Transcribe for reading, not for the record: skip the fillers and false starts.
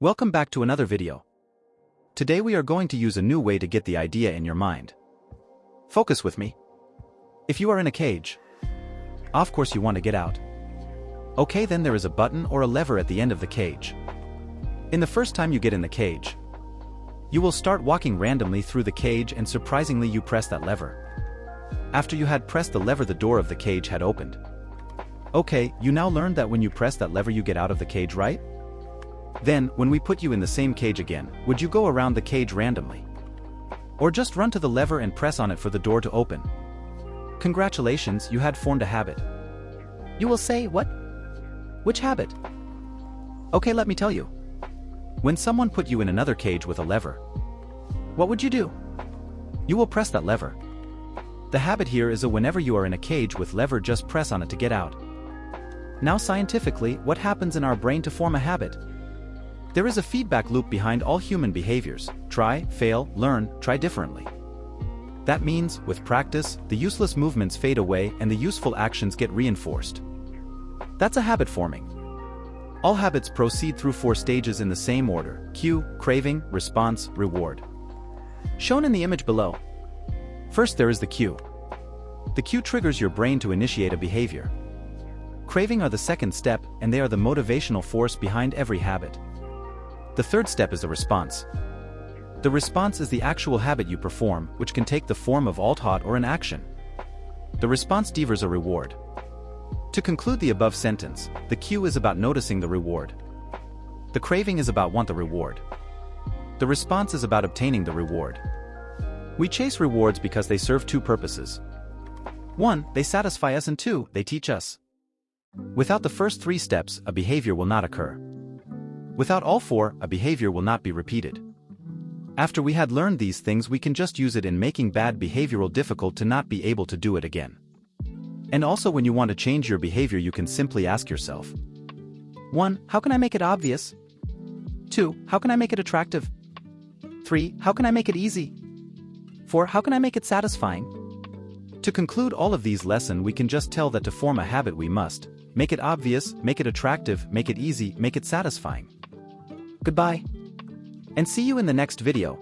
Welcome back to another video. Today we are going to use a new way to get the idea in your mind. Focus with me. If you are in a cage, of course you want to get out. Okay, then there is a button or a lever at the end of the cage. In the first time you get in the cage, you will start walking randomly through the cage and surprisingly you press that lever. After you had pressed the lever, the door of the cage had opened. Okay, you now learned that when you press that lever you get out of the cage, right? Then, when we put you in the same cage again, would you go around the cage randomly? Or just run to the lever and press on it for the door to open? Congratulations, you had formed a habit. You will say, what? Which habit? Okay, let me tell you. When someone put you in another cage with a lever, what would you do? You will press that lever. The habit here is that whenever you are in a cage with lever, just press on it to get out. Now scientifically, what happens in our brain to form a habit? There is a feedback loop behind all human behaviors: try, fail, learn, try differently. That means, with practice, the useless movements fade away and the useful actions get reinforced. That's a habit forming. All habits proceed through 4 stages in the same order: cue, craving, response, reward. Shown in the image below. First there is the cue. The cue triggers your brain to initiate a behavior. Craving are the second step, and they are the motivational force behind every habit. The third step is the response. The response is the actual habit you perform, which can take the form of alt-hot or an action. The response delivers a reward. To conclude the above sentence, the cue is about noticing the reward. The craving is about want the reward. The response is about obtaining the reward. We chase rewards because they serve 2 purposes. 1, they satisfy us, and 2, they teach us. Without the first 3 steps, a behavior will not occur. Without all 4, a behavior will not be repeated. After we had learned these things, we can just use it in making bad behavioral difficult to not be able to do it again. And also, when you want to change your behavior, you can simply ask yourself: 1, how can I make it obvious? 2, how can I make it attractive? 3, how can I make it easy? 4, how can I make it satisfying? To conclude all of these lessons, we can just tell that to form a habit we must make it obvious, make it attractive, make it easy, make it satisfying. Goodbye. And see you in the next video.